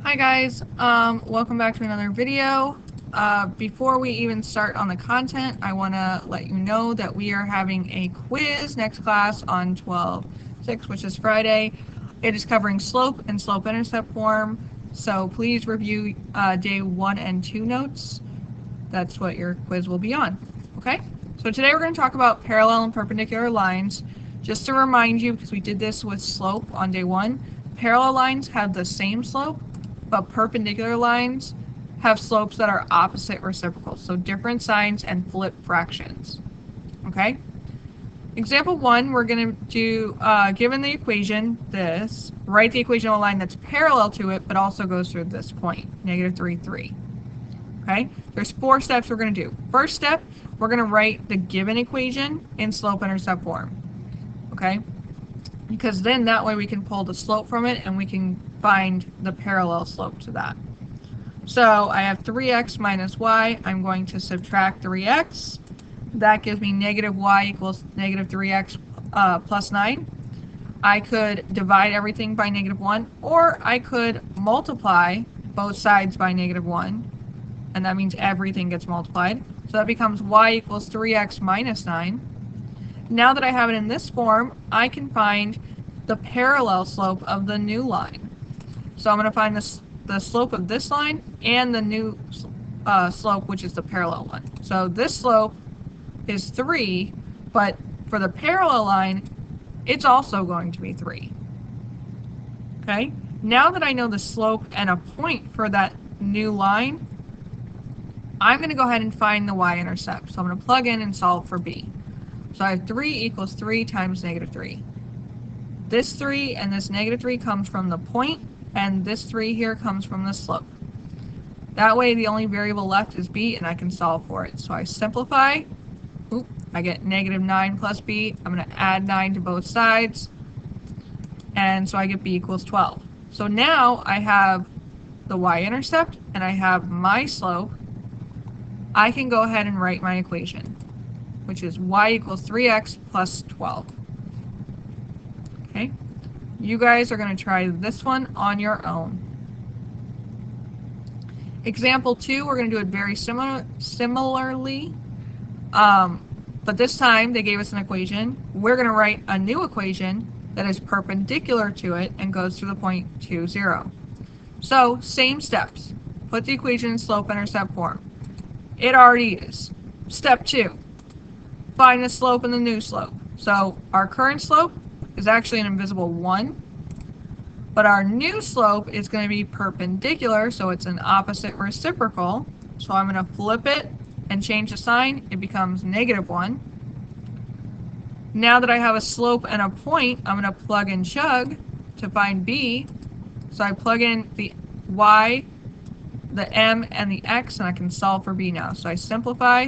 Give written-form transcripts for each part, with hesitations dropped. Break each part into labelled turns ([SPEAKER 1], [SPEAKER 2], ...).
[SPEAKER 1] Hi guys, welcome back to another video. Before we even start on the content, I want to let you know that we are having a quiz next class on 12/6, which is Friday. It is covering slope and slope-intercept form, so please review day 1 and 2 notes. That's what your quiz will be on, okay? So today we're going to talk about parallel and perpendicular lines. Just to remind you, because we did this with slope on day 1, parallel lines have the same slope, but perpendicular lines have slopes that are opposite reciprocals, so different signs and flip fractions. Okay? Example 1, we're going to do, given the equation, this, write the equation on a line that's parallel to it, but also goes through this point, -3, 3. Okay? There's 4 steps we're going to do. First step, we're going to write the given equation in slope-intercept form. Okay? Because then that way we can pull the slope from it and we can find the parallel slope to that. So I have 3x minus y. I'm going to subtract 3x. That gives me negative y equals negative 3x plus 9. I could divide everything by -1, or I could multiply both sides by -1, and that means everything gets multiplied. So that becomes y equals 3x minus 9. Now that I have it in this form, I can find the parallel slope of the new line. So I'm going to find the slope of this line and the new slope, which is the parallel one. So this slope is 3, but for the parallel line, it's also going to be 3. Okay? Now that I know the slope and a point for that new line, I'm going to go ahead and find the y-intercept. So I'm going to plug in and solve for b. So I have 3 equals 3 times -3. This 3 and this -3 comes from the point, and this 3 here comes from the slope. That way the only variable left is b, and I can solve for it. So I simplify. I get -9 plus b. I'm going to add 9 to both sides, and so I get b equals 12. So now I have the y-intercept, and I have my slope. I can go ahead and write my equation, which is y equals 3x plus 12. Okay, you guys are going to try this one on your own. Example 2, we're going to do it very similarly, but this time they gave us an equation. We're going to write a new equation that is perpendicular to it and goes through the point 2, 0. So, same steps. Put the equation in slope-intercept form. It already is. Step 2. Find the slope and the new slope. So our current slope is actually an invisible 1, but our new slope is going to be perpendicular, so it's an opposite reciprocal. So I'm going to flip it and change the sign. It becomes -1. Now that I have a slope and a point, I'm going to plug and chug to find b. So I plug in the y, the m, and the x, and I can solve for b now. So I simplify.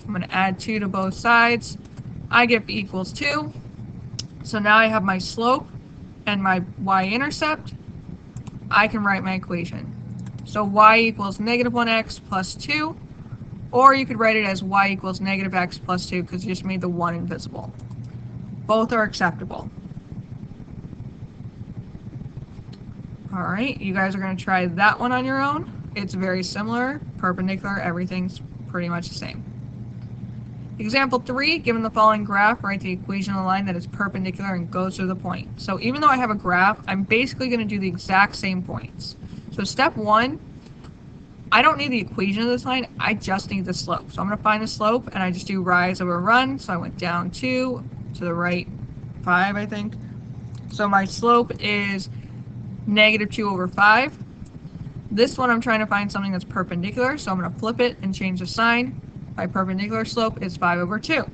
[SPEAKER 1] I'm going to add 2 to both sides. I get b equals 2. So now I have my slope and my y-intercept. I can write my equation. So y equals -1x plus 2, or you could write it as y equals -x plus 2 because you just made the 1 invisible. Both are acceptable. Alright, you guys are going to try that one on your own. It's very similar, perpendicular, everything's pretty much the same. Example 3, given the following graph, write the equation on a line that is perpendicular and goes through the point. So even though I have a graph, I'm basically going to do the exact same points. So step 1, I don't need the equation of this line, I just need the slope. So I'm going to find the slope, and I just do rise over run. So I went down 2, to the right 5, I think. So my slope is -2 over 5. This one I'm trying to find something that's perpendicular, so I'm going to flip it and change the sign. My perpendicular slope is 5 over 2.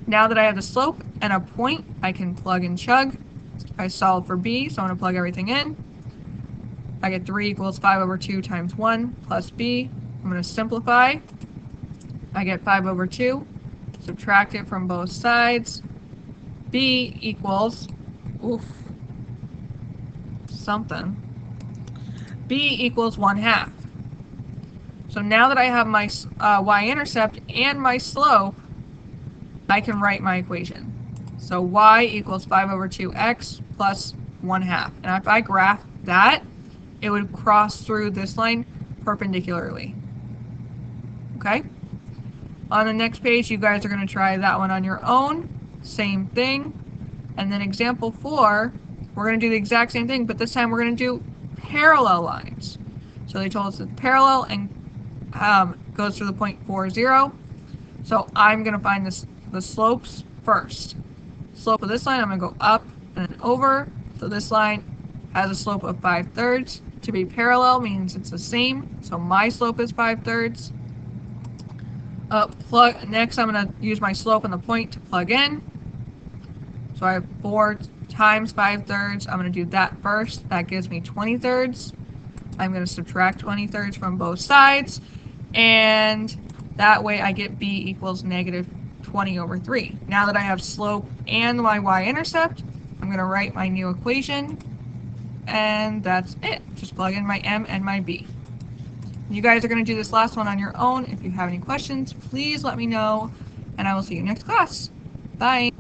[SPEAKER 1] Now that I have the slope and a point, I can plug and chug. I solve for b, so I'm going to plug everything in. I get 3 equals 5 over 2 times 1 plus b. I'm going to simplify. I get 5 over 2. Subtract it from both sides. b equals, something. b equals 1/2. So now that I have my y-intercept and my slope, I can write my equation. So y equals 5 over 2x plus 1/2. And if I graph that, it would cross through this line perpendicularly. Okay? On the next page, you guys are going to try that one on your own. Same thing. And then example 4, we're going to do the exact same thing, but this time we're going to do parallel lines. So they told us it's parallel and goes through the point 4, 0. So I'm going to find the slopes first. Slope of this line, I'm going to go up and then over. So this line has a slope of 5/3. To be parallel means it's the same. So my slope is 5/3. Next, I'm going to use my slope and the point to plug in. So I have 4 times 5/3. I'm going to do that first. That gives me 20/3. I'm going to subtract 20/3 from both sides. And that way I get b equals negative 20/3. Now that I have slope and my y-intercept, I'm going to write my new equation. And that's it. Just plug in my m and my b. You guys are going to do this last one on your own. If you have any questions, please let me know. And I will see you next class. Bye.